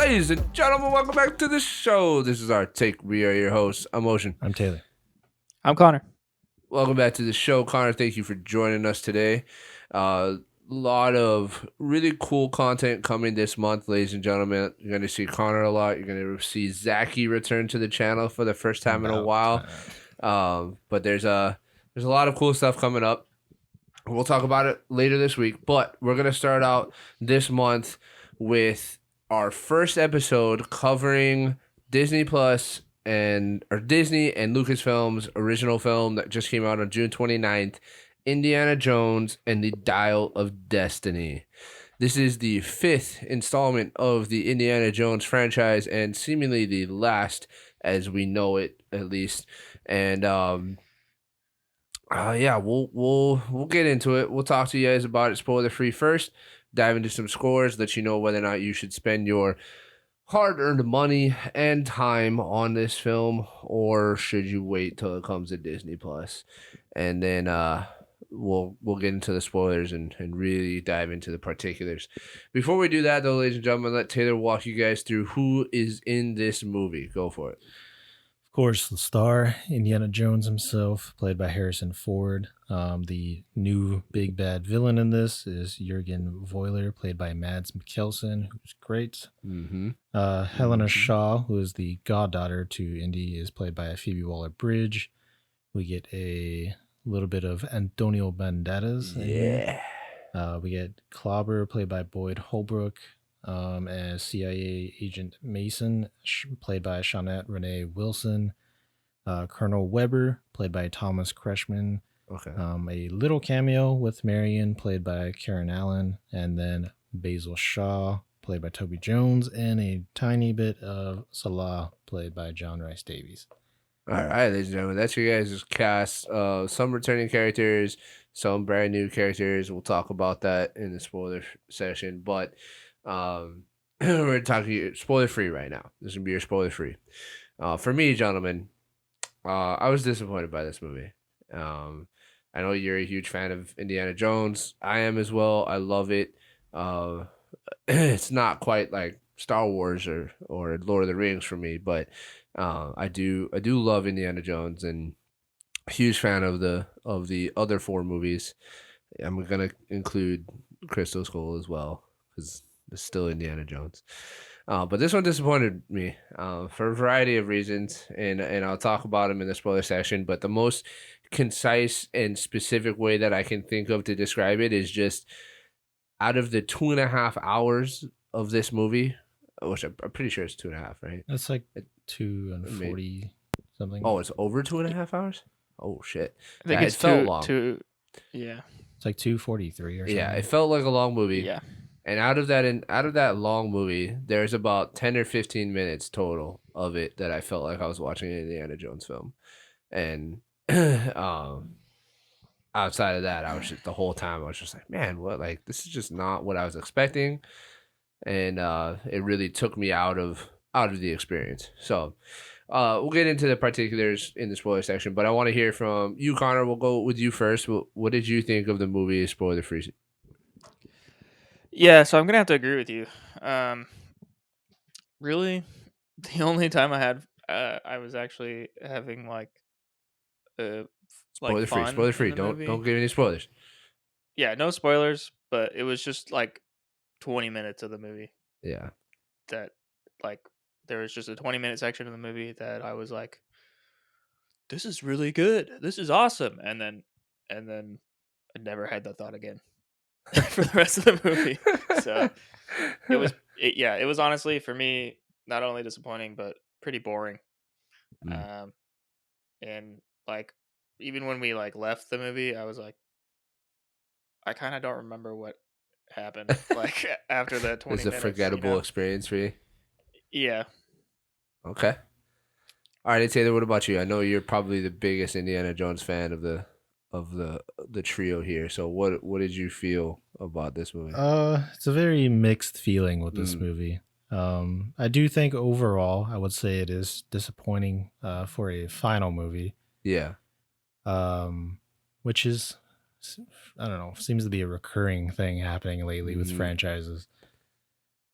Ladies and gentlemen, welcome back to the show. This is our take. We are your hosts. I'm Ocean. I'm Taylor. I'm Connor. Welcome back to the show, Connor. Thank you for joining us today. A lot of really cool content coming this month, ladies and gentlemen. You're going to see Connor a lot. You're going to see Zachy return to the channel for the first time in a while. But there's a lot of cool stuff coming up. We'll talk about it later this week. But we're going to start out this month with our first episode covering Disney Plus or Disney and Lucasfilm's original film that just came out on June 29th, Indiana Jones and the Dial of Destiny. This is the fifth installment of the Indiana Jones franchise and seemingly the last as we know it, at least. And we'll get into it. We'll talk to you guys about it spoiler free first. Dive into some scores, let you know whether or not you should spend your hard-earned money and time on this film, or should you wait till it comes to Disney Plus, and then we'll get into the spoilers and really dive into the particulars. Before we do that, though, ladies and gentlemen, let Taylor walk you guys through who is in this movie. Go for it. Of course, the star, Indiana Jones himself, played by Harrison Ford. The new big bad villain in this is Jurgen Voiler, played by Mads Mikkelsen, who's great. Mm-hmm. Helena Shaw, who is the goddaughter to Indy, is played by Phoebe Waller-Bridge. We get a little bit of Antonio Banderas. We get Clobber, played by Boyd Holbrook. As CIA Agent Mason, played by Shawnette Renee Wilson. Colonel Weber, played by Thomas Kretschmann. Okay. A little cameo with Marion, played by Karen Allen. And then Basil Shaw, played by Toby Jones. And a tiny bit of Salah, played by John Rhys Davies. All right, ladies and gentlemen, that's your guys' cast. Some returning characters, some brand new characters. We'll talk about that in the spoiler session. But we're talking spoiler free right now. This is gonna be your spoiler free. For me, gentlemen, I was disappointed by this movie. I know you're a huge fan of Indiana Jones. I am as well. I love it. It's not quite like Star Wars or Lord of the Rings for me, but I do love Indiana Jones and a huge fan of the other four movies. I'm gonna include Crystal Skull as well because it's still Indiana Jones. But this one disappointed me for a variety of reasons, and I'll talk about them in the spoiler section. But the most concise and specific way that I can think of to describe it is just out of the 2.5 hours of this movie, which I'm pretty sure it's 2.5, right? That's like 2 and 40 something. Oh, it's over 2.5 hours? Oh, shit. I think it's it felt long. Yeah. It's like 2:43 or something. Yeah, it felt like a long movie. Yeah. And out of that long movie, there's about 10 or 15 minutes total of it that I felt like I was watching an Indiana Jones film. And outside of that, I was just the whole time I was just like, man, what? Like, this is just not what I was expecting. And it really took me out of the experience. So we'll get into the particulars in the spoiler section, but I want to hear from you, Connor. We'll go with you first. What did you think of the movie spoiler free? Yeah, so I'm gonna have to agree with you. Really, the only time I was actually having Spoiler free. fun Spoiler in free. the Don't movie. give any spoilers. Yeah, no spoilers, but it was just like 20 minutes of the movie Yeah. that there was just a 20-minute section of the movie that I was like, this is really good. This is awesome. And then I never had that thought again for the rest of the movie. So it was honestly for me not only disappointing but pretty boring. And like even when we left the movie, I was like, I kind of don't remember what happened like after that 20 It's a minutes. forgettable experience for you. Yeah. Okay. All right, Taylor. What about you? I know you're probably the biggest Indiana Jones fan of the trio here. So what did you feel about this movie? It's a very mixed feeling with this movie. I do think overall, I would say it is disappointing for a final movie. Yeah. Which is, I don't know, seems to be a recurring thing happening lately with franchises.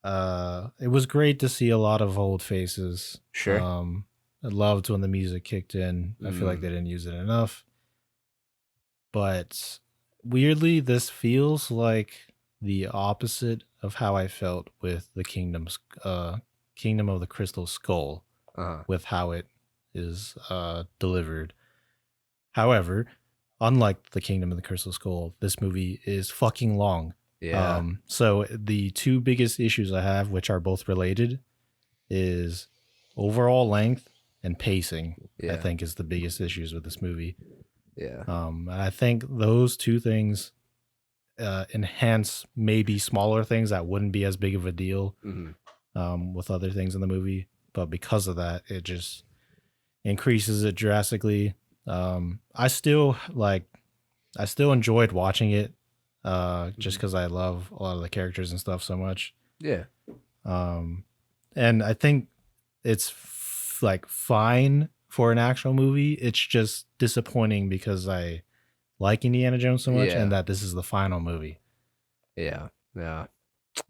It was great to see a lot of old faces. Sure. I loved when the music kicked in. I feel like Mm. they didn't use it enough. But weirdly, this feels like the opposite of how I felt with the Kingdom of the Crystal Skull, Uh-huh. with how it is delivered. However, unlike the Kingdom of the Crystal Skull, this movie is fucking long. Yeah. So the two biggest issues I have, which are both related, is overall length and pacing. I Yeah. think is the biggest issues with this movie. Yeah. And I think those two things enhance maybe smaller things that wouldn't be as big of a deal Hmm. with other things in the movie, but because of that, it just increases it drastically. I still enjoyed watching it, just because I love a lot of the characters and stuff so much. Yeah. And I think it's like fine for an actual movie. It's just disappointing because I like Indiana Jones so much, Yeah. and that this is the final movie. Yeah. Yeah.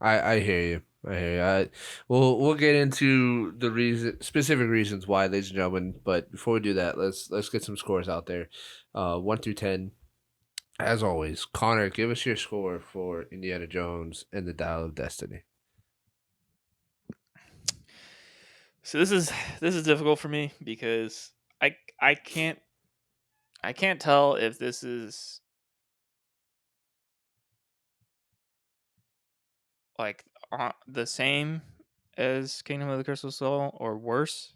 I hear you. I hear you. We'll get into the specific reasons why, ladies and gentlemen. But before we do that, let's get some scores out there. 1 through 10. As always, Connor, give us your score for Indiana Jones and the Dial of Destiny. So this is difficult for me because I can't tell if this is like the same as Kingdom of the Crystal Skull or worse,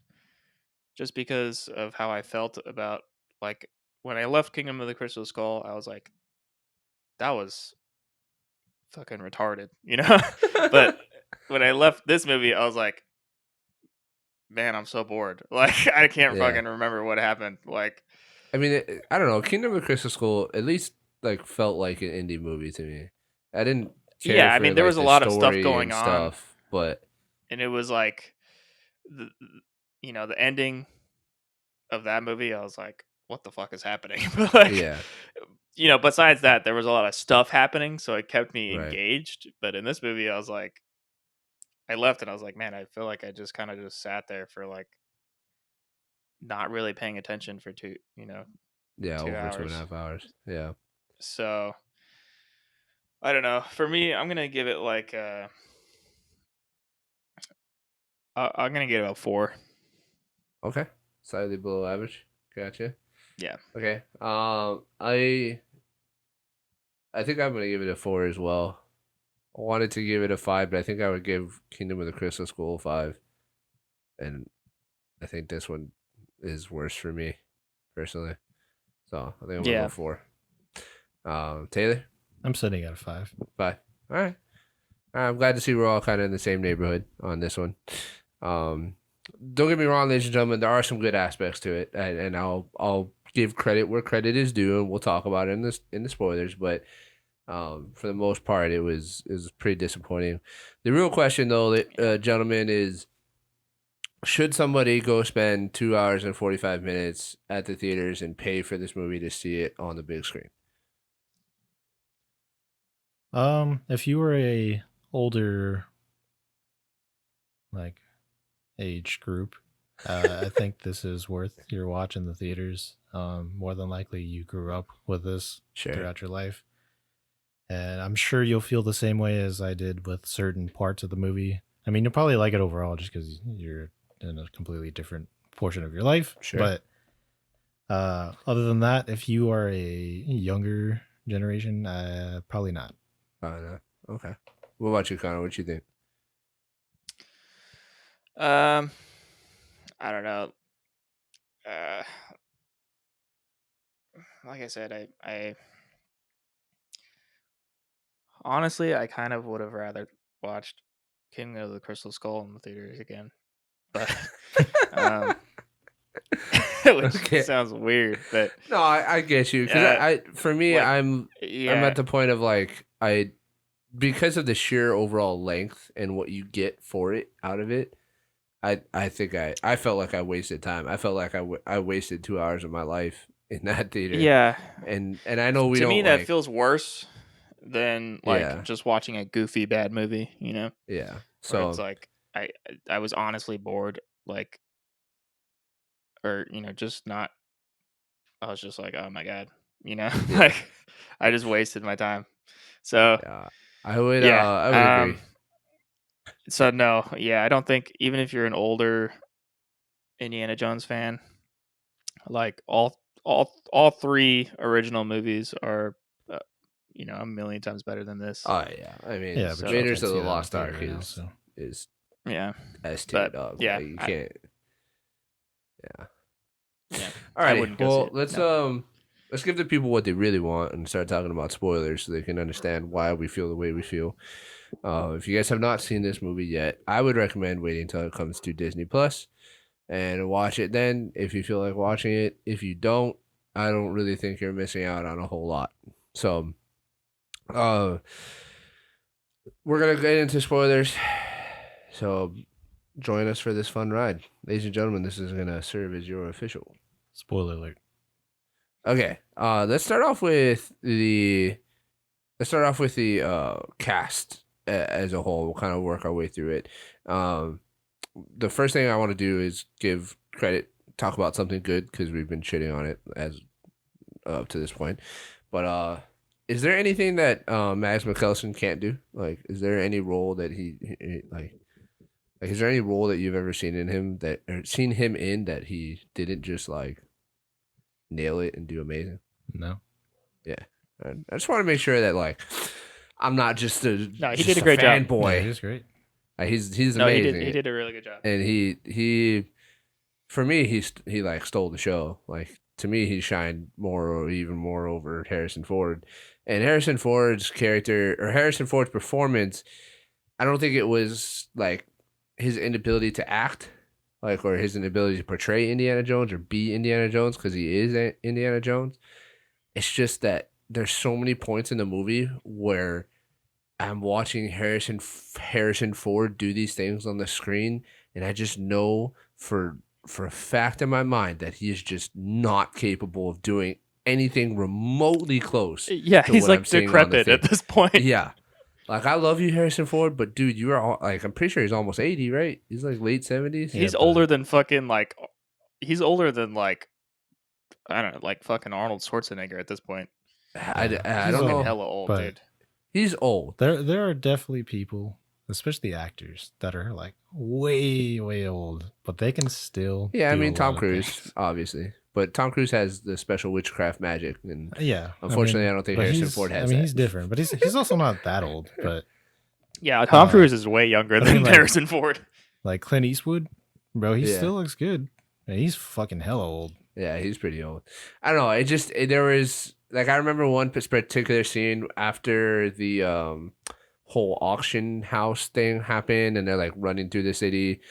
just because of how I felt about, like, when I left Kingdom of the Crystal Skull. I was like, that was fucking retarded, you know. But when I left this movie, I was like, man, I'm so bored. Like, I can't Yeah. fucking remember what happened. Like, I mean, I don't know. Kingdom of the Crystal Skull at least like felt like an indie movie to me. I didn't care yeah, I for mean, there like was a the lot of stuff story going and on, stuff, but and it was like, the the ending of that movie, I was like, what the fuck is happening? But like, yeah, besides that, there was a lot of stuff happening, so it kept me right. engaged. But in this movie, I was like, I left and I was like, man, I feel like I just kind of just sat there for like not really paying attention for Yeah, two over two and a hours. half hours. Yeah. So I don't know. For me, I'm gonna give it like I'm gonna give it a 4. Okay. Slightly below average. Gotcha. Yeah. Okay. I think I'm gonna give it a 4 as well. I wanted to give it a 5, but I think I would give Kingdom of the Crystal Skull a 5, and I think this one is worse for me personally. So I think I'm gonna go Yeah. 4. Taylor, I'm sitting at a 5. 5. All right. I'm glad to see we're all kind of in the same neighborhood on this one. Don't get me wrong, ladies and gentlemen, there are some good aspects to it, and I'll give credit where credit is due, and we'll talk about it in the spoilers. But for the most part, it was pretty disappointing. The real question, though, gentlemen, is should somebody go spend 2 hours and 45 minutes at the theaters and pay for this movie to see it on the big screen? If you were a older like age group, I think this is worth your watch in the theaters. More than likely, you grew up with this Sure. throughout your life, and I'm sure you'll feel the same way as I did with certain parts of the movie. I mean, you'll probably like it overall just because you're in a completely different portion of your life. Sure. But other than that, if you are a younger generation, probably not. No. Okay. What about you, Connor? What you think? I don't know. Uh, like I said, I honestly, I kind of would have rather watched King of the Crystal Skull in the theaters again, but which Okay. sounds weird, but No, I get you because for me, like, I'm yeah, at the point of like because of the sheer overall length and what you get for it out of it. I think I felt like I wasted time. I felt like I wasted 2 hours of my life in that theater. yeah. And I know we To don't me, like, that feels worse than like Yeah. just watching a goofy bad movie. Yeah. where it's So like I was honestly bored, like, or just not. I was just like, oh my god, yeah, like I just wasted my time. So yeah, yeah, I would agree. so no, yeah, I don't think even if you're an older Indiana Jones fan, like all three original movies are, a million times better than this. Oh yeah, I mean, Yeah, but you So Raiders can't of see the that in a Lost theater Ark right now. So is yeah, S tier, but dog. yeah, Like you can't. Yeah. yeah, I Alrighty. wouldn't go see Well, it. No. let's give the people what they really want and start talking about spoilers so they can understand why we feel the way we feel. If you guys have not seen this movie yet, I would recommend waiting until it comes to Disney Plus and watch it then if you feel like watching it. If you don't, I don't really think you're missing out on a whole lot. So, uh, we're gonna get into spoilers. So join us for this fun ride, ladies and gentlemen. This is gonna serve as your official. spoiler alert. Okay. Let's start off with the cast as a whole. We'll kind of work our way through it. Um, the first thing I want to do is give credit, talk about something good because we've been shitting on it as up to this point. But is there anything that Mads Mikkelsen can't do? Like, is there any role that like, is there any role that you've ever seen in him that or seen him in that he didn't just like nail it and do amazing? No, Yeah. I just want to make sure that like I'm not just a No, he just did a great job. yeah, fanboy. he was great. He's No, amazing. he did a really good job. And he for me he like stole the show. Like to me he shined more or even more over Harrison Ford. And Harrison Ford's character or Harrison Ford's performance, I don't think it was like his inability to act like or his inability to portray Indiana Jones or be Indiana Jones because he is Indiana Jones. It's just that there's so many points in the movie where I'm watching Harrison Ford do these things on the screen, and I just know for a fact in my mind that he is just not capable of doing anything remotely close Yeah, to he's what I'm like seeing on the decrepit at thing. this point. Yeah, like I love you, Harrison Ford, but dude, you are like I'm pretty sure he's almost 80, right? He's like late 70s. Yeah, He's but- older than fucking like, he's older than like, I don't know, like fucking Arnold Schwarzenegger at this point. I Yeah, don't he's Fucking know. hella old, but- dude. He's old. There are definitely people, especially actors, that are like way old, but they can still. Yeah, I do mean a Tom lot of Cruise, things. obviously, but Tom Cruise has the special witchcraft magic, and Yeah, unfortunately, I don't think but Harrison he's- Ford has I mean, that. he's different, but he's also not that old. But Yeah, Tom Uh, Cruise is way younger I than mean, like- Harrison Ford. like Clint Eastwood, bro, he Yeah. still looks good. And he's fucking hella old. Yeah, he's pretty old. I don't know. There was like I remember one particular scene after the whole auction house thing happened, and they're like running through the city,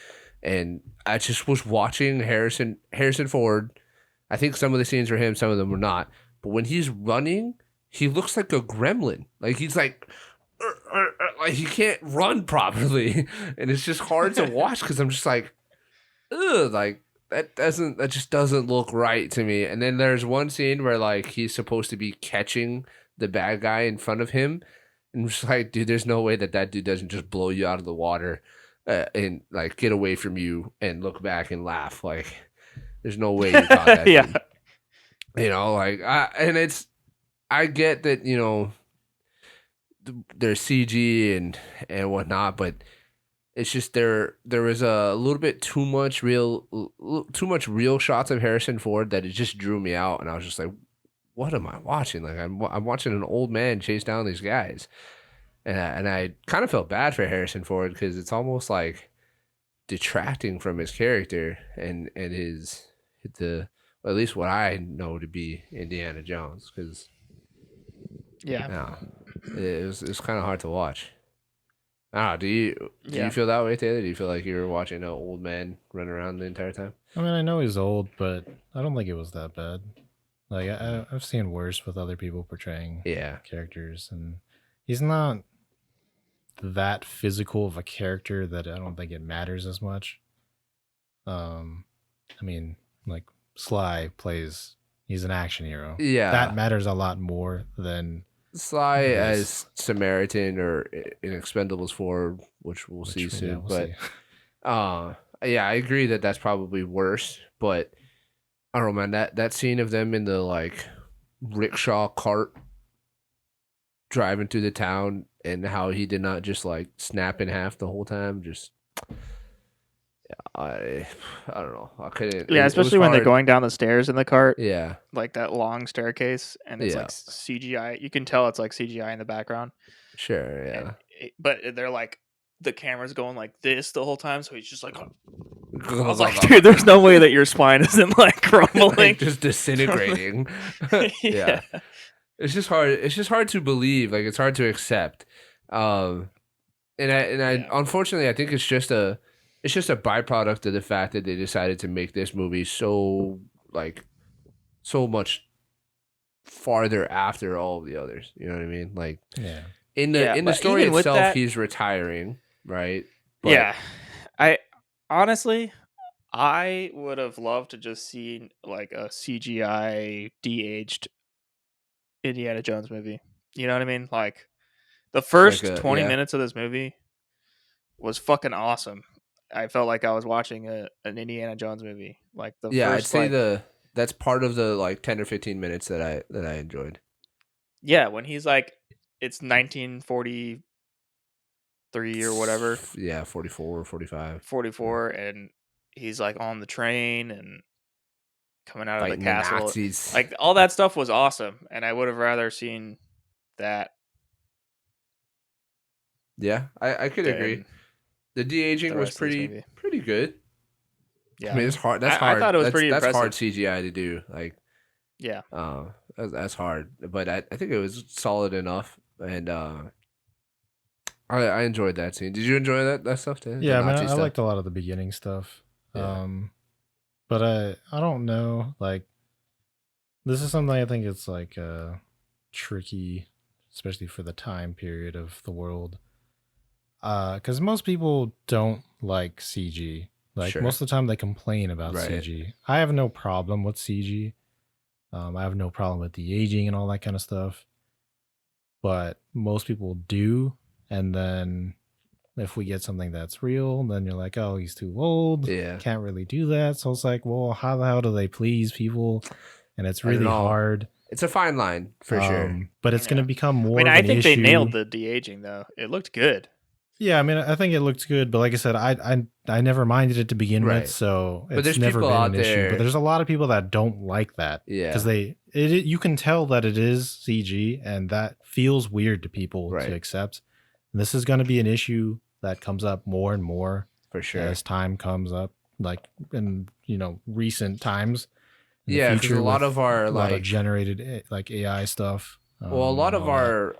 and I just was watching Harrison Ford. I think some of the scenes were him, some of them were not. But when he's running, he looks like a gremlin. Like he's like he can't run properly, and it's just hard to watch because I'm just like, ugh, like that just doesn't look right to me. And then there's one scene where like he's supposed to be catching the bad guy in front of him, and I'm just like, dude, there's no way that dude doesn't just blow you out of the water and like get away from you and look back and laugh. Like, there's no way you caught that. Yeah. dude. You know, like I get that, you know, there's CG and whatnot, but it's just there was a little bit too much real shots of Harrison Ford that it just drew me out, and I was just like, what am I watching? Like I'm watching an old man chase down these guys, and I kind of felt bad for Harrison Ford because it's almost like detracting from his character and his well, at least what I know to be Indiana Jones, because Yeah. it was kind of hard to watch. I don't know, do you Yeah. feel that way, Taylor? Do you feel like you were watching an old man run around the entire time? I mean, I know he's old, but I don't think it was that bad. Like I've seen worse with other people portraying Yeah. characters, and he's not that physical of a character that I don't think it matters as much. I mean, like Sly plays, he's an action hero. Yeah. That matters a lot more than Sly Yes. as Samaritan or in Expendables 4, which we'll see Which, soon. we'll But see. yeah, I agree that that's probably worse. But I don't know, man. That scene of them in the like rickshaw cart driving through the town and how he did not just like snap in half the whole time. Just I I don't know. I couldn't. Yeah, It was especially when they're hard. going down the stairs in the cart, Yeah, like that long staircase, and it's yeah, like CGI. You can tell it's like CGI in the background, sure, and yeah. but they're like the camera's going like this the whole time, so he's just like. I was like, Like dude, there's no way that your spine isn't like crumbling. just disintegrating. Yeah. Yeah, it's just hard. It's just hard to believe. Like it's hard to accept. Um, and I Yeah. unfortunately I think it's just a byproduct of the fact that they decided to make this movie so like so much farther after all of the others. You know what I mean? Like Yeah. Yeah, in the but story even with itself, that, he's retiring, right? But yeah, I honestly, I would have loved to just see like a CGI de-aged Indiana Jones movie. You know what I mean? Like the like first a 20 yeah, minutes of this movie was fucking awesome. I felt like I was watching an Indiana Jones movie. Like the yeah. I'd first say like that's part of the like 10 or 15 minutes that I enjoyed. yeah, when he's like it's 1943 or whatever, Yeah, 44 or 45. 44 and he's like on the train and coming out of the Fighting the castle. Nazis. Like all that stuff was awesome and I would have rather seen that Yeah, I could agree. than The de aging the was rest of this movie. pretty good. I Yeah. mean, it's hard. That's I hard. thought it was pretty That's hard impressive. CGI to do. Like, Yeah. that's hard. But I think it was solid enough, and I enjoyed that scene. Did you enjoy that stuff too? The Yeah, I mean, Nazi I stuff. liked a lot of the beginning stuff. Yeah. But I don't know. Like, this is something I think it's like tricky, especially for the time period of the world. Because most people don't like CG. Like Sure. most of the time, they complain about Right. CG. I have no problem with CG. I have no problem with the aging and all that kind of stuff. But most people do, and then if we get something that's real, then you're like, oh, he's too old. Yeah. Can't really do that. So it's like, well, how the hell do they please people? And it's I don't really know. hard. It's a fine line for sure. But it's going to Yeah. become I more mean, of I an think they issue. nailed the de-aging though. It looked good. Yeah, I mean, I think it looked good, but like I said, I never minded it to begin Right. with, so But it's there's never people been out an issue. there- But there's a lot of people that don't like that Yeah. because you can tell that it is CG, and that feels weird to people Right. to accept. And this is going to be an issue that comes up more and more For sure. as time comes up, like in recent times. In the Yeah, because future a lot with of our a lot of like generated like AI stuff. well, a lot and of all that. our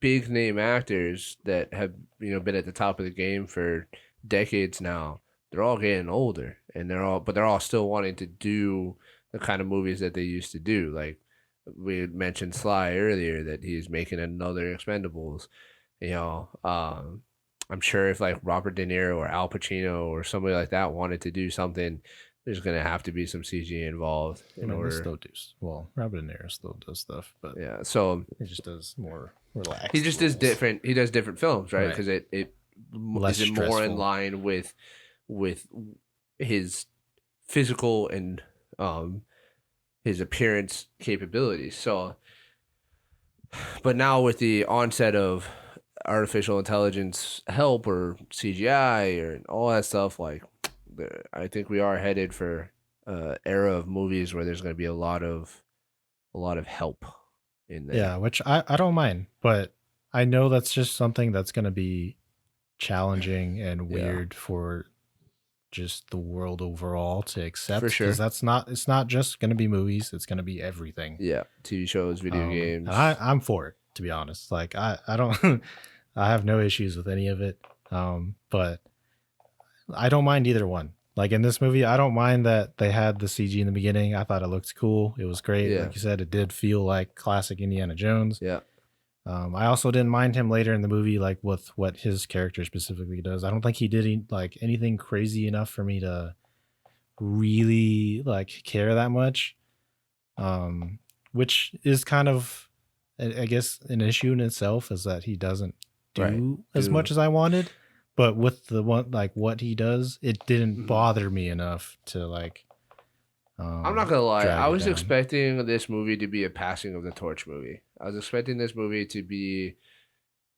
big name actors that have been at the top of the game for decades now, they're all getting older, and they're all still wanting to do the kind of movies that they used to do. Like we had mentioned Sly earlier, that he's making another Expendables. I'm sure if like Robert De Niro or Al Pacino or somebody like that wanted to do something, there's gonna have to be some CG involved I in mean, they order. still do. Well, Robert De Niro still does stuff, but Yeah, so he just does more relaxed. he just does roles. different. He does different films, right? Right. Because it Less is it more in stressful. line with his physical and his appearance capabilities. So, but now with the onset of artificial intelligence help or CGI or all that stuff, like I think we are headed for era of movies where there's going to be a lot of help in there. Yeah, which I don't mind, but I know that's just something that's going to be challenging and Yeah. weird for just the world overall to accept. For sure. Because it's not just going to be movies, it's going to be everything. Yeah, TV shows, video games. And I'm for it, to be honest. Like I don't I have no issues with any of it. But I don't mind either one. Like in this movie, I don't mind that they had the CG in the beginning. I thought it looked cool. It was great. Yeah. Like you said, it did feel like classic Indiana Jones. Yeah. I also didn't mind him later in the movie, like with what his character specifically does. I don't think he did like anything crazy enough for me to really like care that much. Which is kind of I guess an issue in itself is that he doesn't do Right. as Do- much as I wanted. But with the one like what he does, it didn't Mhm. bother me enough to like. I'm not gonna lie. drag I it was down. expecting this movie to be a passing of the torch movie. I was expecting this movie to be,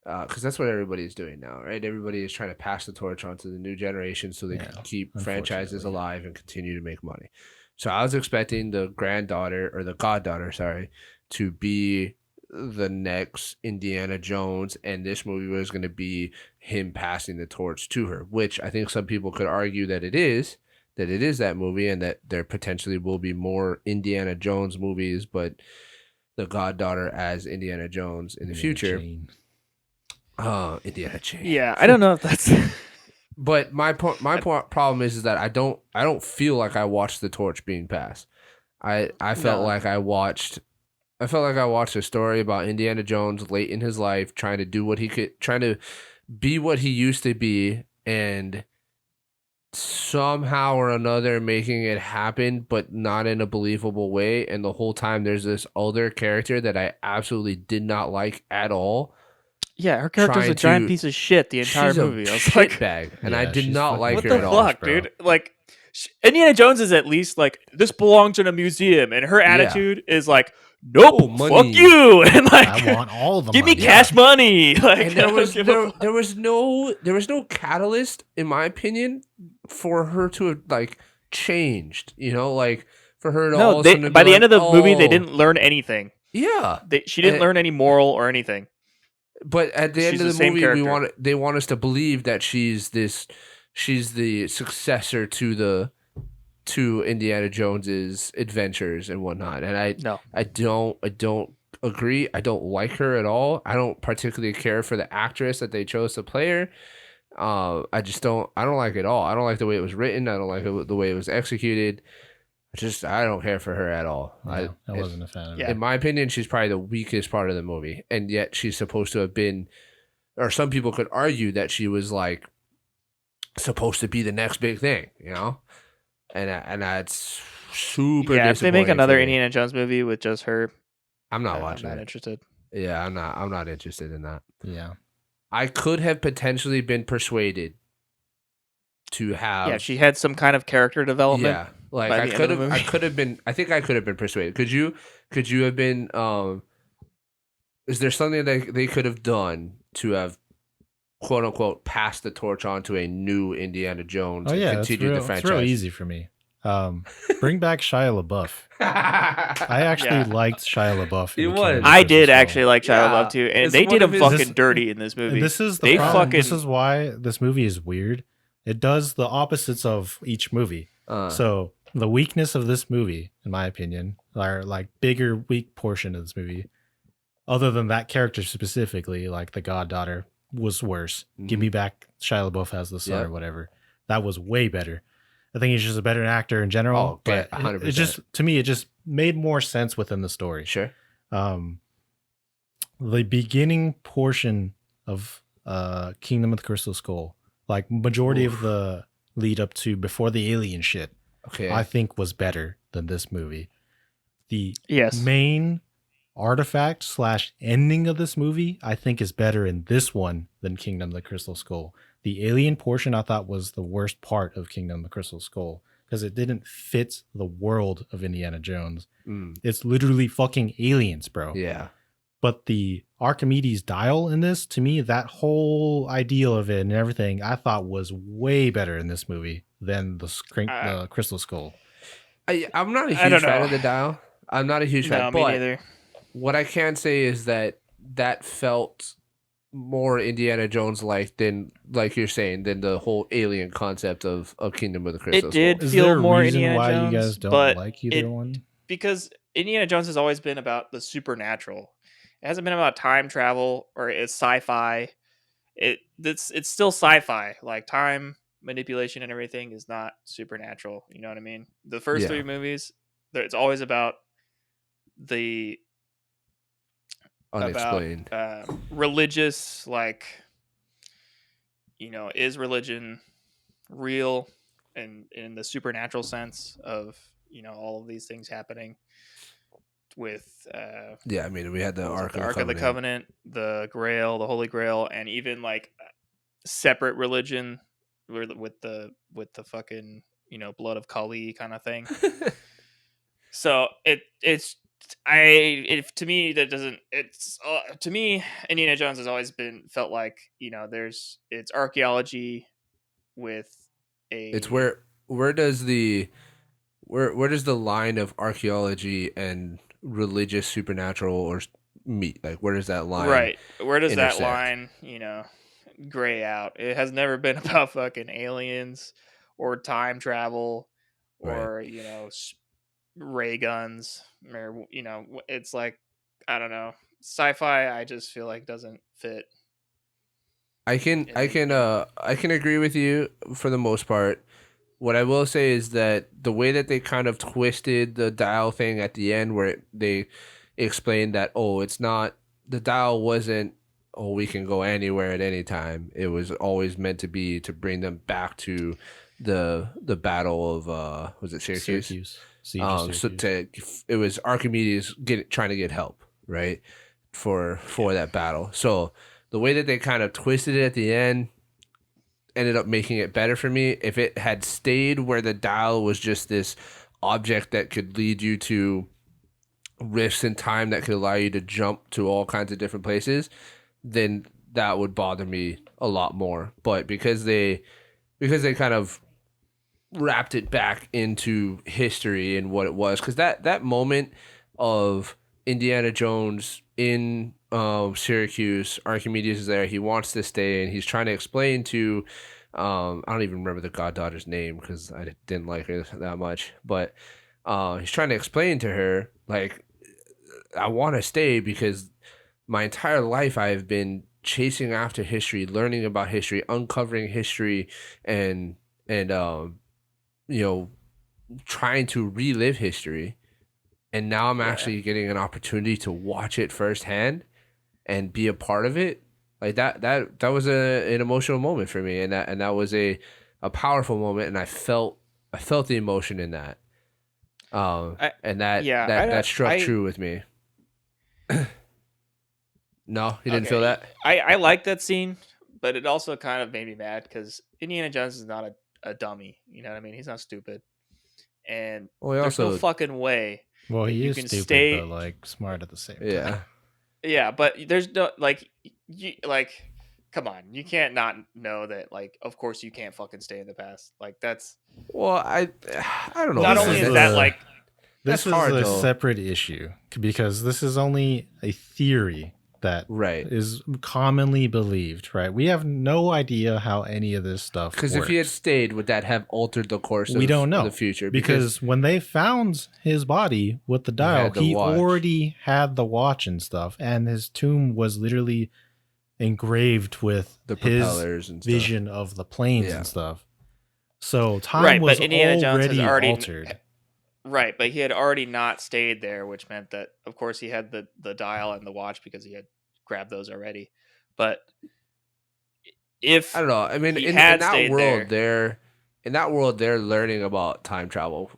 because that's what everybody's doing now, right? Everybody is trying to pass the torch on to the new generation so they Yeah, can keep franchises unfortunately. alive and continue to make money. So I was expecting the granddaughter or the goddaughter, sorry, to be the next Indiana Jones, and this movie was going to be him passing the torch to her, which I think some people could argue that it is. That it is that movie, and that there potentially will be more Indiana Jones movies, but the goddaughter as Indiana Jones in the Indiana future. Jane. Indiana Jane. Yeah, I don't know if that's. But my problem is that I don't feel like I watched the torch being passed. I felt No. like I watched a story about Indiana Jones late in his life trying to do what he could, trying to be what he used to be, and somehow or another making it happen, but not in a believable way. And the whole time there's this other character that I absolutely did not like at all. Yeah, her character's a Trying giant to- piece of shit the entire She's a movie. I was like, shitbag, and I Yeah, did she's not fucking like what her the at all. fuck, bro. dude? Like, Indiana Jones is at least like, this belongs in a museum, and her attitude is like, nope, Oh, fuck money. you, and like, I want all the give me money. cash money. Like, And there I don't was give a there, fuck. there was no catalyst, in my opinion, for her to have like changed. Like for her to all No, of a sudden by be the end like, of the movie, they "Oh, didn't learn anything. yeah." She didn't learn any moral or anything. But at the end She's of the the same movie, character. they want us to believe that she's the successor to Indiana Jones's adventures and whatnot. And No. I don't agree. I don't like her at all. I don't particularly care for the actress that they chose to play her. I don't like it at all. I don't like the way it was written. I don't like the way it was executed. I don't care for her at all. Yeah, I wasn't a fan of Yeah. it. In my opinion, she's probably the weakest part of the movie, and yet she's supposed to have been, or some people could argue that she was like supposed to be the next big thing, and that's super. Yeah, if they make disappointing another for me. Indiana Jones movie with just her, I'm not I'm watching not it. interested. Yeah, I'm not interested in that. Yeah. I could have potentially been persuaded to have. Yeah, she had some kind of character development. Yeah, like by I the end could of the have. I movie. could have been. I think I could have been persuaded. Could you have been? Is there something that they could have done to have, quote unquote, passed the torch on to a new Indiana Jones Oh and yeah, it's continue the real, franchise? it's real easy for me. Bring back Shia LaBeouf. I actually Yeah. liked Shia LaBeouf. He in The was. Kingdom of the I Crystal did Skull. actually like Shia Yeah, LaBeouf too, and it's they one did of him his- fucking dirty in this movie. And this is the They problem. This fucking- is why this movie is weird. It does the opposites of each movie. So the weakness of this movie, in my opinion, or like bigger weak portion of this movie, other than that character specifically, like the goddaughter, was worse. Give me back Shia LaBeouf as the son Yep. or whatever. That was way better. I think he's just a better actor in general. Oh, but yeah, 100%. it just, to me, it just made more sense within the story. Sure. The beginning portion of Kingdom of the Crystal Skull, like majority of the lead up to before the alien shit, Okay. I think was better than this movie. The Yes. main artifact / ending of this movie, I think, is better in this one than Kingdom of the Crystal Skull. The alien portion I thought was the worst part of Kingdom of the Crystal Skull because it didn't fit the world of Indiana Jones. It's literally fucking aliens, bro. Yeah. But the Archimedes dial in this, to me, that whole ideal of it and everything, I thought was way better in this movie than the Crystal Skull. I'm not a I don't huge fan know. of the dial. I'm not a huge No, fan, me but neither. what I can say is that felt more Indiana Jones like than, like you're saying, than the whole alien concept of Kingdom of the Crystal It did Is feel there a more reason Indiana why Jones, you guys don't but like either one? because Indiana Jones has always been about the supernatural. It hasn't been about time travel or it's sci-fi. It's still sci-fi. Like time manipulation and everything is not supernatural. You know what I mean? The first Yeah. 3 movies, it's always about the Unexplained. religious, like, is religion real and in the supernatural sense of all of these things happening, Yeah, I mean, we had the what was it, Ark the of the Ark of the Covenant. Covenant, the Grail, the Holy Grail, and even like separate religion with the fucking blood of Kali kind of thing. So it's to me that doesn't it's to me Indiana Jones has always been felt like it's archaeology with It's a where does the where does the line of archaeology and religious supernatural or meet? Like, where does that line right. Where does that intersect? line gray out? It has never been about fucking aliens or time travel Right. or ray guns or it's like I don't know, sci-fi. I just feel like doesn't fit in I can agree with you for the most part. What I will say is that the way that they kind of twisted the dial thing at the end, where they explained that, oh, it's not, the dial wasn't, oh, we can go anywhere at any time. It was always meant to be to bring them back to the battle of was it Syracuse? Siege of So Syracuse. it was Archimedes trying to get help, right, for that battle. So the way that they kind of twisted it at the end ended up making it better for me. If it had stayed where the dial was just this object that could lead you to rifts in time that could allow you to jump to all kinds of different places, then that would bother me a lot more. But because they kind of wrapped it back into history and what it was, because that moment of Indiana Jones in Syracuse, Archimedes is there. He wants to stay, and he's trying to explain to I don't even remember the goddaughter's name because I didn't like her that much, but he's trying to explain to her like, I want to stay because my entire life I've been chasing after history, learning about history, uncovering history, and and you know trying to relive history. And now I'm yeah. actually getting an opportunity to watch it firsthand and be a part of it. Like that was an emotional moment for me, and that was a powerful moment, and I felt the emotion in that. And Yeah, I that don't. struck true with me. No, you didn't feel Okay. that? I like that scene, but it also kind of made me mad because Indiana Jones is not a dummy. You know what I mean? He's not stupid, and Well, he there's no also, fucking way Well, he you is can stupid, but stay. like smart at the same time. yeah. Yeah, but there's no like. Come on, you can't not know that. Like, of course, you can't fucking stay in the past. Like, that's Well, I don't know, Well, not this only man. is is That, that like that's this is hard a though. separate issue because this is only a theory that Right. is commonly believed, right? We have no idea how any of this stuff Because works. if he had stayed, would that have altered the course We don't of know the future? because when they found his body with the dial, had the he watch. already had the watch and stuff, and his tomb was literally engraved with the his propellers and stuff. vision of the planes Yeah. and stuff. So time right, was but Indiana Jones has already already altered. right, but he had already not stayed there, which meant that, of course, he had the dial and the watch because he had grabbed those already. But if I don't know. I mean, he in had that stayed world, there, they're learning about time travel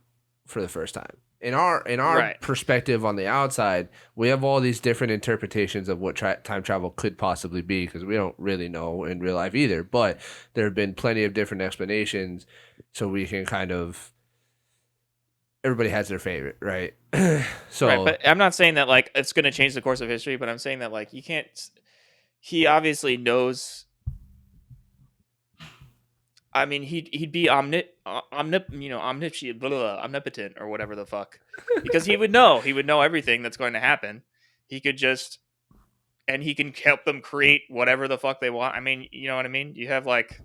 for the first time. In our right, perspective on the outside, we have all these different interpretations of what time travel could possibly be because we don't really know in real life either. But there have been plenty of different explanations, so we can kind of, everybody has their favorite, right? So right. But I'm not saying that like it's going to change the course of history, but I'm saying that like you can't. He obviously knows. I mean, he'd be omnipotent or whatever the fuck, because he would know everything that's going to happen. He could just, and he can help them create whatever the fuck they want. I mean, you know what I mean? You have like,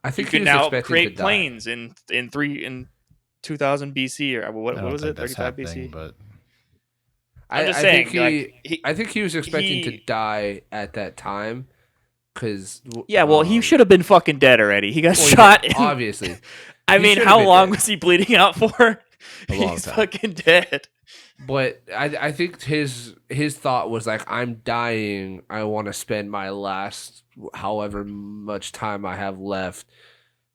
I you think he can was now expecting to create die. planes in 2000 BC or what I don't was think it? that's 35 happening, BC. but I'm just I saying, think like I think he was expecting to he- die at that time because yeah, well, he should have been fucking dead already. He got shot. obviously. I He mean, should have how been long dead. was he bleeding out for? A long He's time. fucking dead. But I think his thought was like, I'm dying. I want to spend my last however much time I have left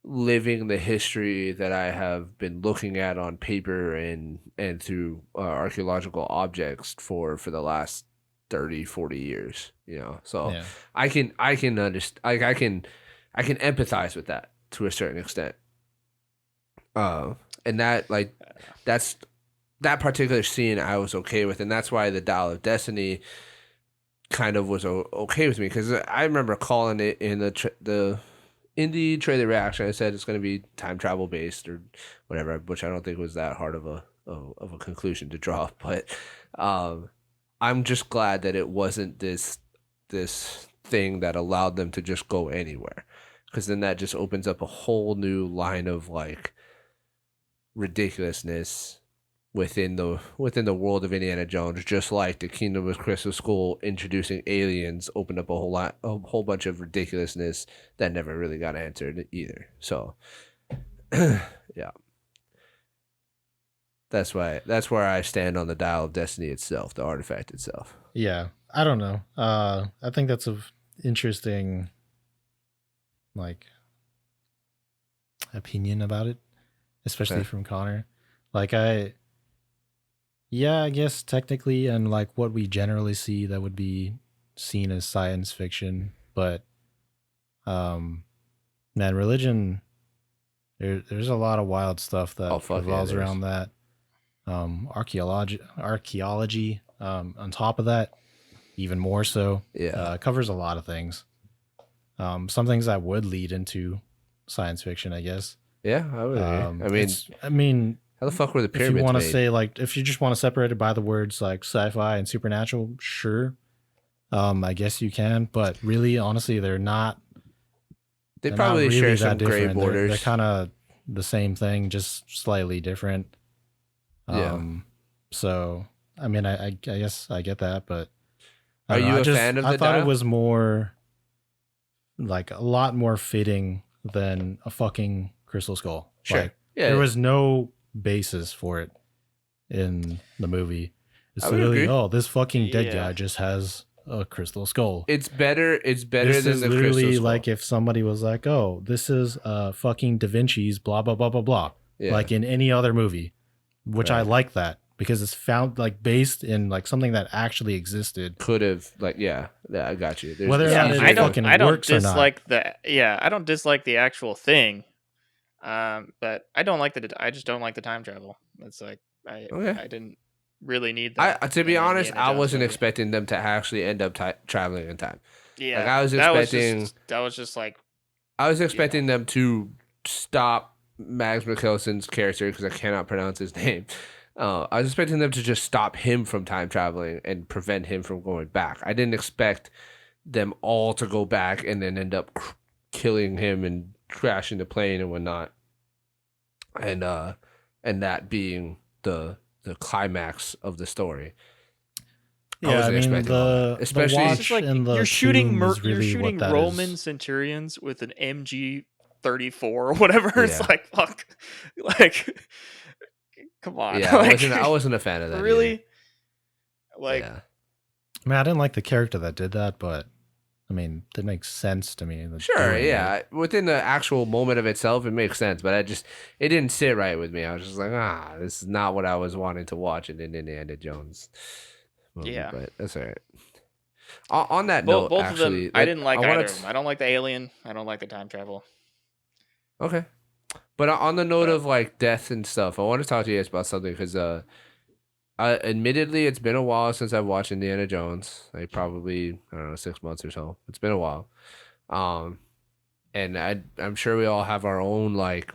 living the history that I have been looking at on paper and through archaeological objects for the last 30, 40 years, you know. So Yeah. I can understand, like I can empathize with that to a certain extent. And that, like, that's that particular scene I was okay with, and that's why the Dial of Destiny kind of was okay with me, because I remember calling it in the indie trailer reaction. I said it's going to be time travel based or whatever, which I don't think was that hard of a conclusion to draw. But I'm just glad that it wasn't this thing that allowed them to just go anywhere, because then that just opens up a whole new line of like ridiculousness within the world of Indiana Jones, just like the Kingdom of Crystal Skull introducing aliens opened up a whole bunch of ridiculousness that never really got answered either. So, yeah, that's where I stand on the Dial of Destiny itself, the artifact itself. Yeah. I don't know. I think that's a interesting like opinion about it, especially Okay. from Connor. Like yeah, I guess technically and like what we generally see that would be seen as science fiction, but um man, religion there's a lot of wild stuff Oh that fuck yeah, revolves there's around that. Archaeology on top of that, even more so. yeah, Covers a lot of things. Some things that would lead into science fiction, I guess. yeah. I would agree. I mean, How the fuck were the if you pyramids want to made? say like, if you just want to separate it by the words like sci-fi and supernatural, sure. I guess you can, but really, honestly, They they're not probably really share that some gray different. They're borders. kind of the same thing, just slightly different. Yeah. So I mean, I guess I get that, but I Are don't know. you a fan of I the thought it Dial? was more like a lot more fitting than a fucking crystal skull. Sure. Like, Yeah. there was no basis for it in the movie. It's I would literally, agree. oh, this fucking dead Yeah. guy just has a crystal skull. It's better. It's better This than is the literally Crystal Skull. like if somebody was like, oh, this is fucking Da Vinci's blah blah blah blah blah. Yeah. Like in any other movie, which I Right. like that because it's found like based in like something that actually existed. Could have, like, yeah, I got you. There's Whether or it's not Yeah, it easier I to- don't. fucking I don't works or not. dislike the. Yeah, I don't dislike the actual thing. But I don't like the. I just don't like the time travel. It's like Okay. I didn't really need that. To be in an honest, Indiana I Jones wasn't movie. expecting them to actually end up traveling in time. Yeah, Like, I was that expecting that was just like them to stop Max Mikkelsen's character, because I cannot pronounce his name. I was expecting them to just stop him from time traveling and prevent him from going back. I didn't expect them all to go back and then end up killing him and crashing the plane and whatnot, and that being the climax of the story. I Yeah, I wasn't mean expecting all that. Especially- the it's watch just like and the you're shooting tomb is you're really shooting what that Roman is. centurions with an MG-34 or whatever. It's Yeah. like fuck, like come on. Yeah, like, I wasn't a fan of that. either. really. Like Yeah. I mean, I didn't like the character that did that, but I mean, it makes sense to me. that Sure, doing yeah. it. Within the actual moment of itself, it makes sense, but it didn't sit right with me. I was just like, this is not what I was wanting to watch in an Indiana Jones movie. Yeah. But that's all right. On that note, both actually, of them, I didn't like wanna either of them. I don't like the alien. I don't like the time travel. Okay. But on the note But- of like death and stuff, I want to talk to you guys about something, because admittedly, it's been a while since I've watched Indiana Jones. Like, probably, I don't know, 6 months or so. It's been a while. And I'm sure we all have our own, like,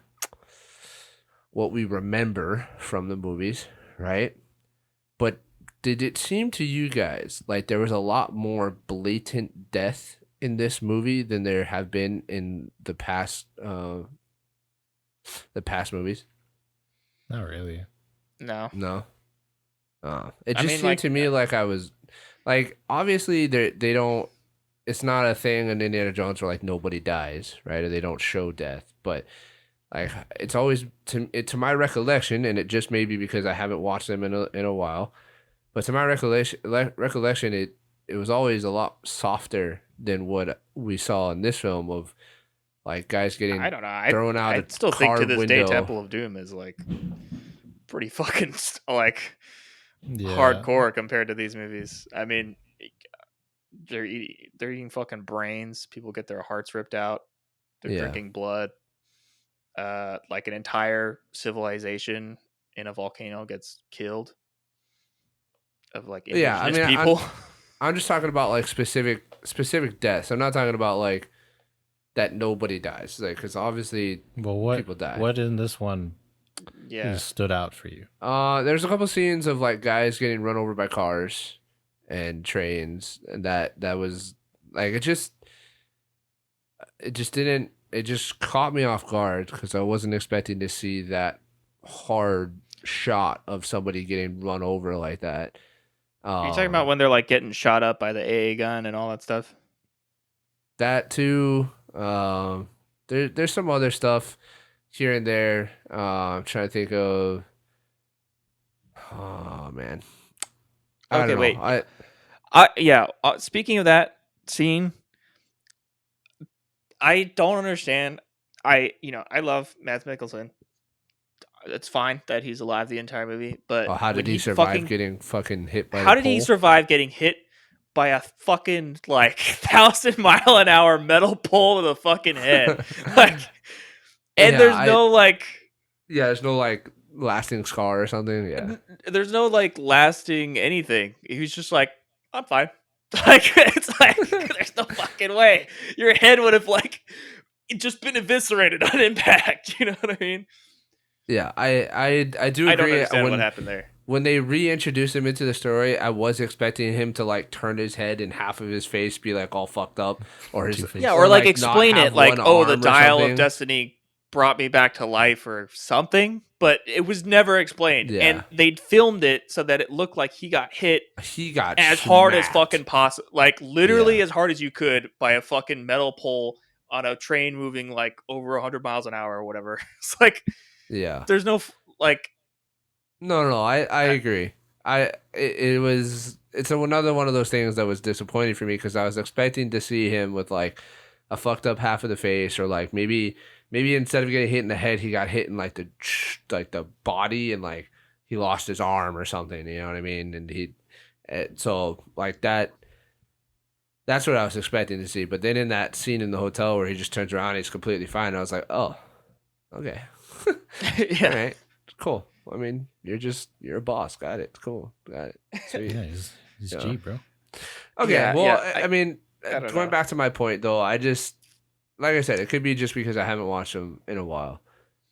what we remember from the movies, right? But did it seem to you guys like there was a lot more blatant death in this movie than there have been in the past movies? Not really. No. No. It I just mean, seemed like, to me like I was, like, obviously they don't. It's not a thing in Indiana Jones where like nobody dies, right? Or they don't show death, but like it's always to my recollection, and it just may be because I haven't watched them in a while, but to my recollection, it was always a lot softer than what we saw in this film, of like guys getting I don't know. thrown out I a still think car to this window. day, Temple of Doom is like pretty fucking like Yeah. hardcore compared to these movies. I mean, they're eating fucking brains. People get their hearts ripped out. They're Yeah. drinking blood. Like an entire civilization in a volcano gets killed of like Yeah, I indigenous mean, people. I'm just talking about like specific deaths. I'm not talking about like that nobody dies, like because obviously Well, people die. what in this one Yeah, stood out for you? There's a couple scenes of like guys getting run over by cars and trains, and that was like it just didn't, it just caught me off guard because I wasn't expecting to see that hard shot of somebody getting run over like that. are you talking about when they're like getting shot up by the AA gun and all that stuff? that too? There's some other stuff here and there. I'm trying to think of. Oh man. I Okay, don't know. wait. Yeah. Speaking of that scene, I don't understand. I love Mads Mikkelsen. It's fine that he's alive the entire movie, but How did when he survive fucking, getting fucking hit by how the did he pole? survive getting hit by a fucking like 1,000-mile-an-hour metal pole to the fucking head? Like, and Yeah, there's no like, Yeah, there's no like lasting scar or something. Yeah. there's no like lasting anything. He was just like, I'm fine. Like, it's like there's no fucking way your head would have like just been eviscerated on impact. You know what I mean? Yeah, I do I don't agree. understand what happened there. When they reintroduced him into the story, I was expecting him to like turn his head and half of his face be like all fucked up, or his Two-Face. Yeah, or like not explain have it like, one oh, the arm or dial of something. destiny brought me back to life or something, but it was never explained. Yeah. And they'd filmed it so that it looked like he got hit He got as hard as smacked. fucking possible, like literally Yeah. as hard as you could by a fucking metal pole on a train moving like over 100 miles an hour or whatever. It's like Yeah. there's no like No, I agree. It's another one of those things that was disappointing for me because I was expecting to see him with like a fucked up half of the face, or like maybe instead of getting hit in the head, he got hit in like the body, and like he lost his arm or something. You know what I mean? And so like that. That's what I was expecting to see. But then in that scene in the hotel where he just turns around, and he's completely fine. I was like, oh, okay, yeah. all right, cool. I mean, you're a boss. Got it. Cool. Got it. Sweet. Yeah, he's Yeah. G, bro. Okay. Yeah, Well, yeah, I mean, I don't going know. back to my point though, I just, like I said, it could be just because I haven't watched them in a while,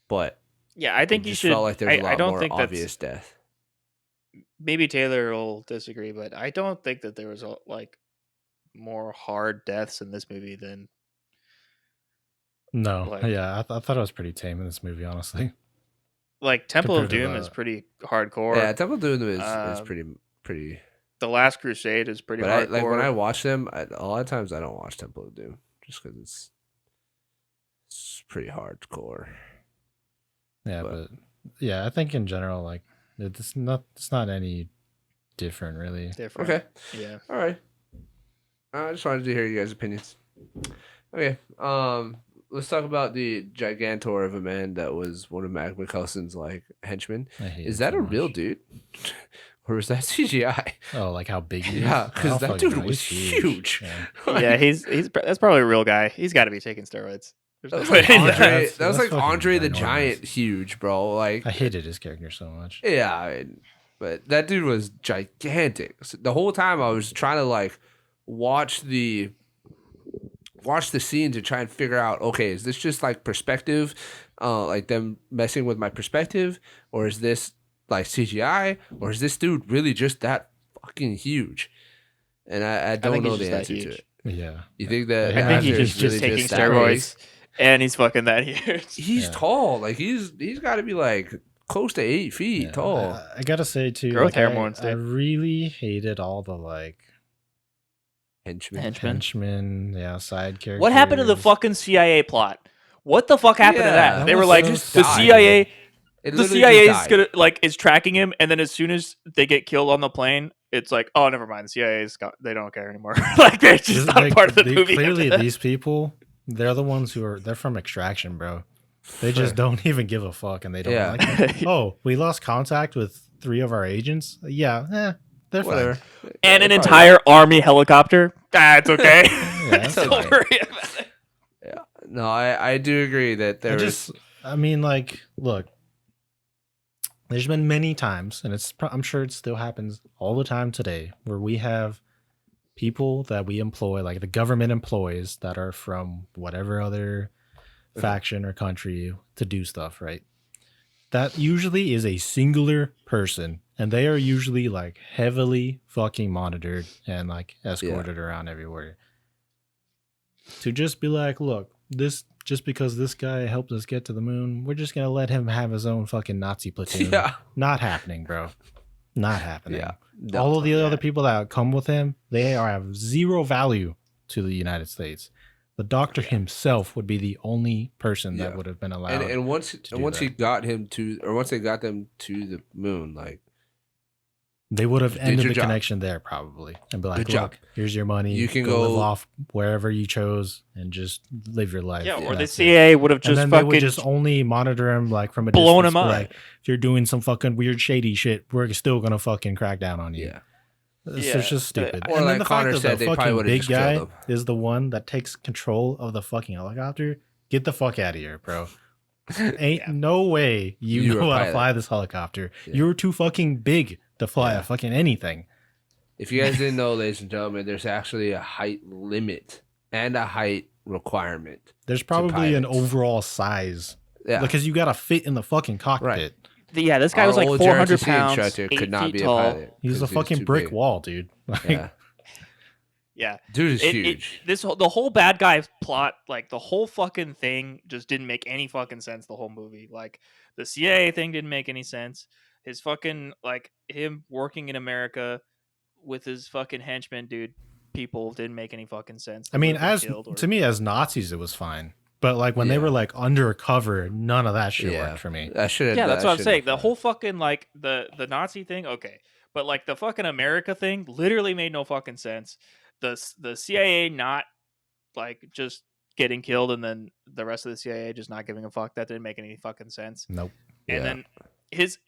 but Yeah, I think it you just should. felt like there's a lot I don't more think obvious that's death. maybe Taylor will disagree, but I don't think that there was like more hard deaths in this movie than No, Like- yeah, I thought it was pretty tame in this movie, honestly. like Temple of Compared to Doom the- is pretty hardcore. Yeah, Temple of Doom is Um, pretty. The Last Crusade is pretty But hardcore. like when I watch them, a lot of times I don't watch Temple of Doom just because it's pretty hardcore. Yeah, But- but yeah, I think in general, like it's not any different really. Different. Okay. Yeah. All right. I just wanted to hear you guys' opinions. Okay. Let's talk about the Gigantor of a man that was one of Mac McCulson's like henchmen. I hate Is it that so a real much. dude, or is that CGI? Oh, like how big he is? Yeah, because Oh, that fuck, dude no, was he's huge. Yeah. Like, Yeah, he's that's probably a real guy. He's got to be taking steroids. There's that no was way like in Andre. That's- That was that's like fucking Andre the ginormous. Giant, huge, bro. Like I hated his character so much. yeah, but that dude was gigantic. So the whole time I was trying to like watch the scene to try and figure out, okay, is this just like perspective, like them messing with my perspective, or is this like CGI, or is this dude really just that fucking huge? And I don't think know he's the just that answer to huge. it. Yeah. You think that? I I think Yeah, he's actor just is really taking that big? steroids, and he's fucking that huge. He's Yeah. tall. Like he's got to be like close to 8 feet Yeah. tall. I gotta say too, Growth like, hormones, I dude. really hated all the like Henchman. henchmen, side characters. What happened to the fucking CIA plot? What the fuck happened to Yeah, that? They that were was like, so the sad. CIA, It the literally CIA just is died. gonna like is tracking him, and then as soon as they get killed on the plane, it's like, oh, never mind. The CIA's got, they don't care anymore. Like they're just not a part of the movie. Clearly, after that. these people They're the ones they're from Extraction, bro. They just don't even give a fuck, and they don't Yeah. like it. Oh, we lost contact with 3 of our agents. Yeah, they're Whatever. fine. And an Probably- entire army helicopter. That's okay. that's Don't fine. worry about it. Yeah. No, I do agree that there was. I mean, like, look, there's been many times, and I'm sure it still happens all the time today, where we have people that we employ, like the government employees that are from whatever other faction or country to do stuff, right? That usually is a singular person, and they are usually like heavily fucking monitored and like escorted around everywhere. To just be like, look, this just because this guy helped us get to the moon, we're just gonna let him have his own fucking Nazi platoon. Yeah. Not happening, bro. Not happening. Yeah. All of the other people that come with him, they have zero value to the United States. The doctor himself would be the only person that Yeah. would have been allowed. And once do once he that. got him to, or once they got them to the moon, like They would have did ended your the job. connection there probably and be like, Good job. look, here's your money. You can live go- off wherever you chose and just live your life. Yeah, or the That's it. CIA would have And just then they would fucking just only monitor him like from a blown distance, him be up. Like, if you're doing some fucking weird shady shit, we're still gonna fucking crack down on you. yeah. It's Yeah, just stupid. or and like then the Connor fact said, that they the probably fucking would've big just killed guy him. is the one that takes control of the fucking helicopter. Get the fuck out of here, bro. Ain't no way you You're a know how to pilot. fly this helicopter. Yeah. You're too fucking big to fly Yeah. a fucking anything. If you guys didn't know, ladies and gentlemen, there's actually a height limit and a height requirement. There's probably an pilots. overall size Yeah. because you gotta fit in the fucking cockpit. Yeah, this guy Our was like old 400 JRTC pounds, instructor 8 could not feet be tall. a pilot. He's 'cause a he was fucking too brick big. wall, dude. Like, Yeah. Yeah, Dude is It- huge. the whole bad guy plot, like the whole fucking thing, just didn't make any fucking sense. The whole movie, like the CIA thing, didn't make any sense. His fucking like him working in America with his fucking henchmen, dude. People didn't make any fucking sense. I They mean, would've been as killed or- to me, as Nazis, it was fine. But like when they Yeah. were like undercover, none of that shit Yeah. worked for me. That should. yeah, that's what I'm saying. The whole fucking like the Nazi thing, okay, but like the fucking America thing, literally made no fucking sense. The CIA not like just getting killed, and then the rest of the CIA just not giving a fuck. That didn't make any fucking sense. Nope. And Yeah. then his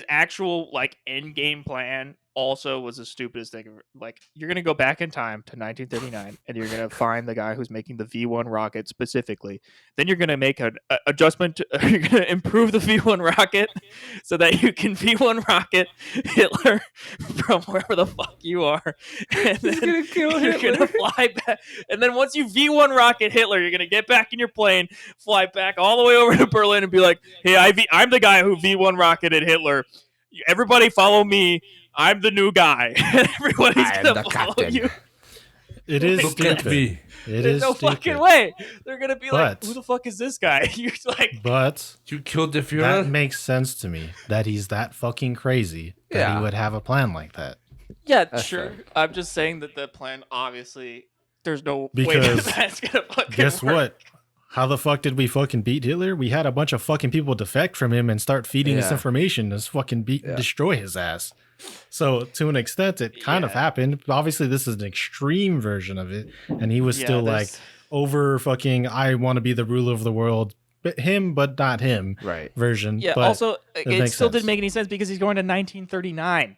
actual like end game plan also was the stupidest thing ever. Like, you're gonna go back in time to 1939 and you're gonna find the guy who's making the V1 rocket specifically. Then you're gonna make an adjustment you're gonna improve the V1 rocket so that you can V1 rocket Hitler from wherever the fuck you are, and then gonna kill you're Hitler. gonna fly back. And then once you V1 rocket Hitler, you're gonna get back in your plane, fly back all the way over to Berlin, and be like, "Hey, I'm the guy who V1 rocketed Hitler. Everybody follow me. I'm the new guy." And everybody's I am gonna the follow captain. you. It is Look at stupid. me. It There's is no stupid. fucking way. They're gonna be like, But- "Who the fuck is this guy?" You're like, But You killed the that Führer. makes sense to me that he's that fucking crazy that Yeah. he would have a plan like that. "Yeah, That's sure." fair. I'm just saying that the plan, obviously, there's no way Because that that's gonna fucking Guess work. what? How the fuck did we fucking beat Hitler? We had a bunch of fucking people defect from him and start feeding us Yeah. information to fucking Yeah. destroy his ass. So to an extent, it kind of Yeah. happened. Obviously, this is an extreme version of it, and he was Yeah, still like there's- over fucking. I want to be the ruler of the world, but him, but not him Right. version. Yeah. but Also, it makes still sense. didn't make any sense because he's going to 1939.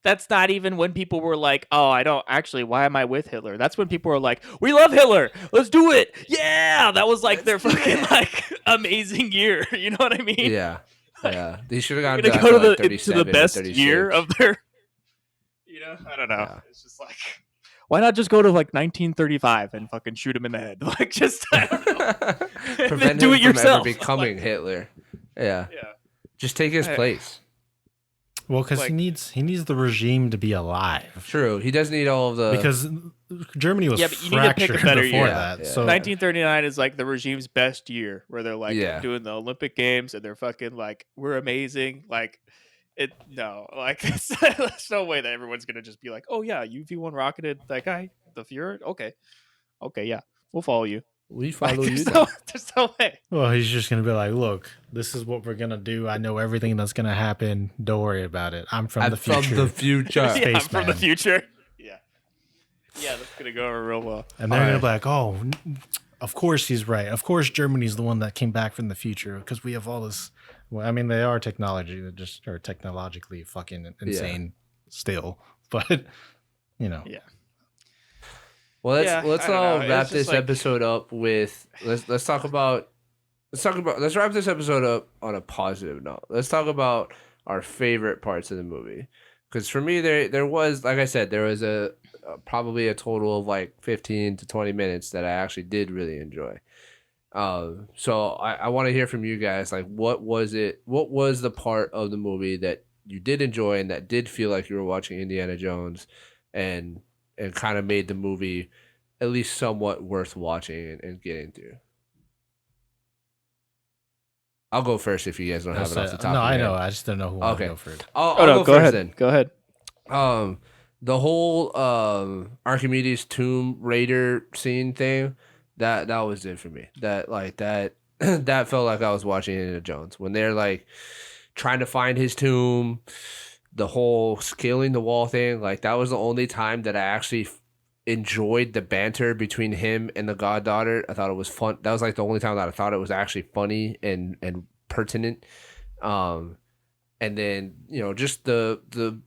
That's not even when people were like, "Oh, I don't actually. Why am I with Hitler?" That's when people were like, "We love Hitler. Let's do it. Yeah." That was like their fucking like amazing year. You know what I mean? Yeah. Yeah. They should have gone They're back gonna go to like the to 37 the or best 36. year of their. You know, I don't know. Yeah. It's just like, why not just go to like 1935 and fucking shoot him in the head? Like, just I don't know. then Prevent do him it from yourself. ever becoming Like, Hitler. Yeah. yeah. Just take his Hey. place. well, because like- he needs the regime to be alive. True. He does need all of the. Because Germany was Yeah, but you need to pick a fractured better before year. that. Yeah. So 1939 is like the regime's best year, where they're like Yeah. doing the Olympic Games and they're fucking like, we're amazing. Like, there's no way that everyone's gonna just be like, "Oh yeah, you V1 rocketed that guy, the Fuhrer. Okay, yeah, we'll follow you." we Like, follow you. there's no way. well, he's just gonna be like, "Look, this is what we're gonna do. I know everything that's gonna happen. Don't worry about it. I'm from I'm the future." from the future. Yeah, I'm from the Spaceman. future. Yeah, that's gonna go over real well. And they're gonna Alright. be like, "Oh, of course he's right. Of course Germany's the one that came back from the future because we have all this. Well, I mean, they are technology that just are technologically fucking insane still, but Yeah. Well, Yeah, let's I don't know. It's wrap just this like- episode up with let's wrap this episode up on a positive note. Let's talk about our favorite parts of the movie. Because for me, there was, like I said, there was probably a total of like 15 to 20 minutes that I actually did really enjoy. So I want to hear from you guys. Like, what was it? What was the part of the movie that you did enjoy and that did feel like you were watching Indiana Jones, and kind of made the movie at least somewhat worth watching and getting through? I'll go first if you guys don't have it off the top. No, of your I know. head. I just don't know who wants to Okay. go first. I'll no, go go first ahead. then. Go ahead. The whole Archimedes Tomb Raider scene thing, that was it for me. That that felt like I was watching Indiana Jones when they're like trying to find his tomb. The whole scaling the wall thing, like that was the only time that I actually enjoyed the banter between him and the goddaughter. I thought it was fun. That was like the only time that I thought it was actually funny and pertinent. And then just the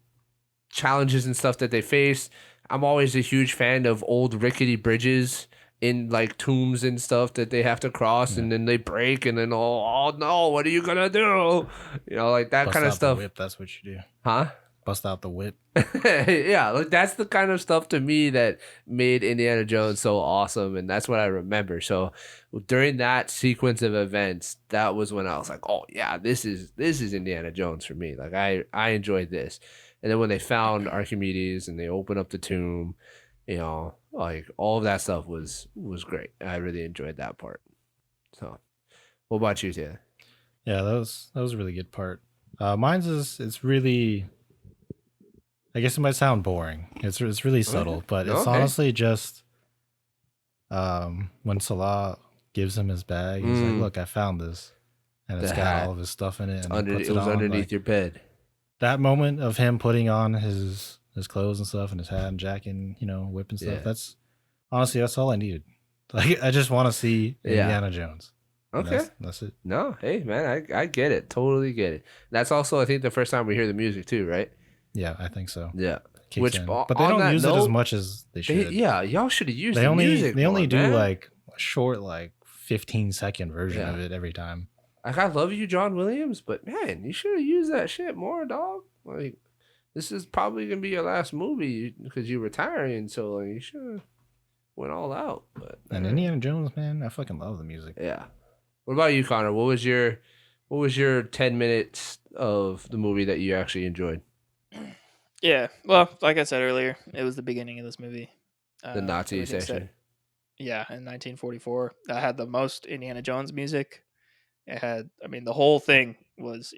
challenges and stuff that they face. I'm always a huge fan of old rickety bridges in like tombs and stuff that they have to cross, and then they break, and then oh no, what are you gonna do? Like that Bust kind of out stuff. The whip, that's what you do. Huh? Bust out the whip. Yeah, like that's the kind of stuff to me that made Indiana Jones so awesome, and that's what I remember. So during that sequence of events, that was when I was like, oh yeah, this is Indiana Jones for me. Like I enjoyed this. And then when they found Archimedes and they opened up the tomb, like all of that stuff was great. I really enjoyed that part. So what about you, Taylor? Yeah, that was a really good part. Mine's it's really, I guess it might sound boring. It's really subtle, but it's Okay. honestly just when Salah gives him his bag, he's like, "Look, I found this," and it's The got hat. all of his stuff in it, and It was on, underneath like, your bed. that moment of him putting on his clothes and stuff, and his hat and jacket, and whip and stuff. Yeah. That's honestly all I needed. Like, I just want to see Yeah. Indiana Jones. And Okay. that's it. No, hey man, I get it. Totally get it. That's also I think the first time we hear the music too, right? Yeah, I think so. Yeah. Kicks Which, in. on But they don't that use it as note, much as they should. Yeah, y'all should have used They the only music. they only more, do man. like a short, like 15-second version Yeah. of it every time. Like I love you, John Williams, but man, you should have used that shit more, dog. Like this is probably gonna be your last movie because you're retiring, so like, you should have went all out. But And Indiana Jones, man, I fucking love the music. yeah. What about you, Connor? What was your 10 minutes of the movie that you actually enjoyed? Yeah. Well, like I said earlier, it was the beginning of this movie. The Nazi everything section. set- Yeah, in 1944, I had the most Indiana Jones music. It had, I mean, the whole thing was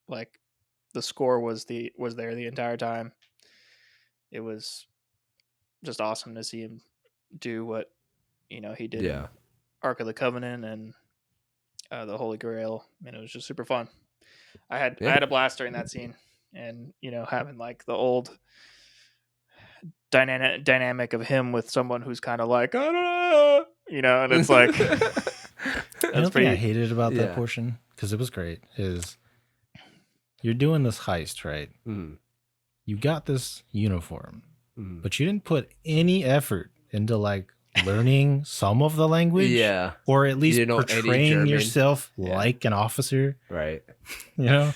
like, the score was there the entire time. It was just awesome to see him do what he did. Yeah. in Ark of the Covenant and the Holy Grail. I mean, it was just super fun. I had a blast during that scene, and having like the old dynamic of him with someone who's kind of like, I don't know, and it's like You know the thing I hated about Yeah. that portion, because it was great, is you're doing this heist, right? Mm, You got this uniform, mm. but you didn't put any effort into like learning some of the language, Yeah. or at least didn't know any portraying German. yourself Yeah. like an officer. Right. Well,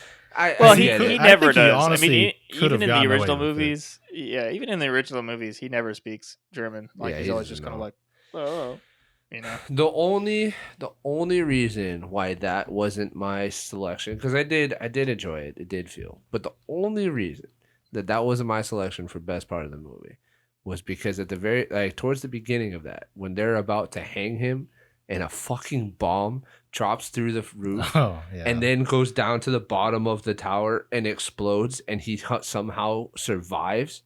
Well, get he it. I never think he does. I honestly mean, could have even in the gotten away original with it. movies, even in the original movies, he never speaks German. Like Yeah, he's he always doesn't just kind of know. like, oh, The only reason why that wasn't my selection, because I did enjoy it, it did feel, but the only reason that wasn't my selection for best part of the movie was because at the very towards the beginning of that, when they're about to hang him and a fucking bomb drops through the roof Oh, yeah. and then goes down to the bottom of the tower and explodes and he somehow survives.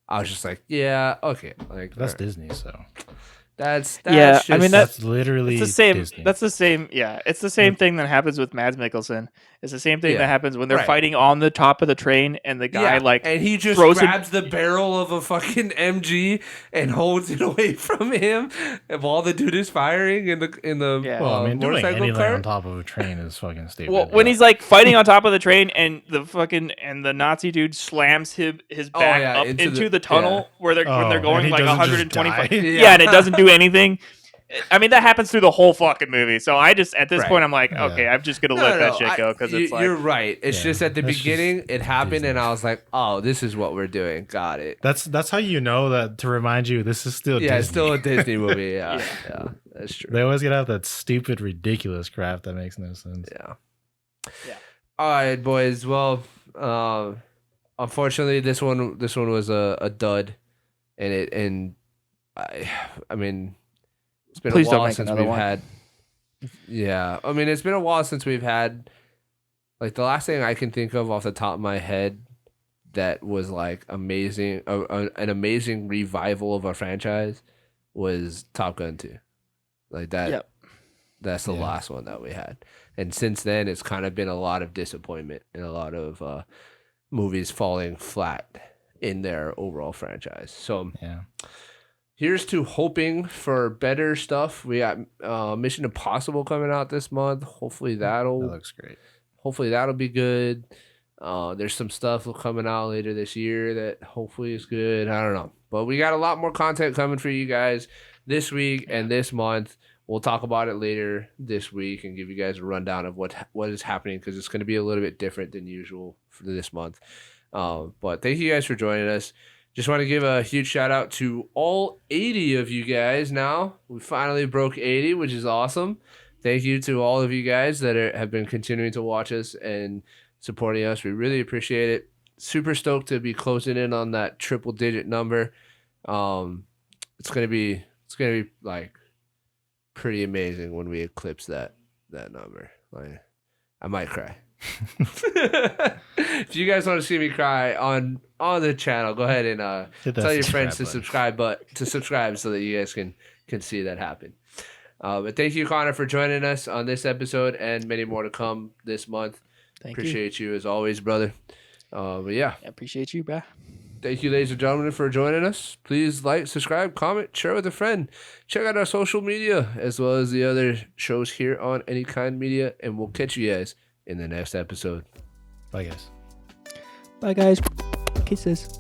I was just like, yeah, okay, like that's alright. Disney, so That's Yeah, I mean, That's literally it's the same. Disney. That's the same. Yeah, it's the same thing that happens with Mads Mikkelsen. It's the same thing Yeah, that happens when they're right. fighting on the top of the train, and the guy and he just throws him. grabs the barrel of a fucking MG and holds it away from him while the dude is firing in the Yeah. Well, I mean, doing motorcycle anything cart. on top of a train is fucking stupid. Well, when he's like fighting on top of the train, and the Nazi dude slams his back yeah, up into into the- the tunnel when they're and going he like doesn't just 125. die? Yeah, and it doesn't do anything. I mean, that happens through the whole fucking movie. So I just, at this Right. point, I'm like, Yeah. okay, I'm just gonna let that shit go because it's like, you're right. It's Yeah, just at the that's beginning it happened, Disney. and I was like, oh, this is what we're doing. Got it. That's how you know that, to remind you this is still Yeah, Disney. it's still a Disney movie. Yeah, Yeah. yeah, that's true. They always get out that stupid, ridiculous crap that makes no sense. Yeah. Yeah. All right, boys. Well, unfortunately, this one was a dud, and I mean, it's been Please a don't while make since another we've one. had. Yeah, I mean, it's been a while since we've had. Like the last thing I can think of off the top of my head that was like amazing, an amazing revival of a franchise was Top Gun 2. Like that. Yep. That's the Yeah. last one that we had. And since then, it's kind of been a lot of disappointment and a lot of movies falling flat in their overall franchise. So Yeah. here's to hoping for better stuff. We got Mission Impossible coming out this month. Hopefully That looks great. hopefully that'll be good. There's some stuff coming out later this year that hopefully is good. I don't know. But we got a lot more content coming for you guys this week and this month. We'll talk about it later this week and give you guys a rundown of what is happening because it's going to be a little bit different than usual for this month. But thank you guys for joining us. Just want to give a huge shout out to all 80 of you guys now. We finally broke 80, which is awesome. Thank you to all of you guys that have been continuing to watch us and supporting us. We really appreciate it. Super stoked to be closing in on that triple digit number. It's gonna be like pretty amazing when we eclipse that number. Like, I might cry. If you guys want to see me cry on the channel, go ahead and Hit that tell your friends to subscribe subscribe so that you guys can see that happen. But thank you, Connor, for joining us on this episode and many more to come this month. thank you. Appreciate you as always, brother. But yeah, I appreciate you, bruh. thank you, ladies and gentlemen, for joining us. Please like, subscribe, comment, share with a friend. Check out our social media as well as the other shows here on Any Kind Media, and we'll catch you guys in the next episode. Bye, guys. Bye, guys. Kisses.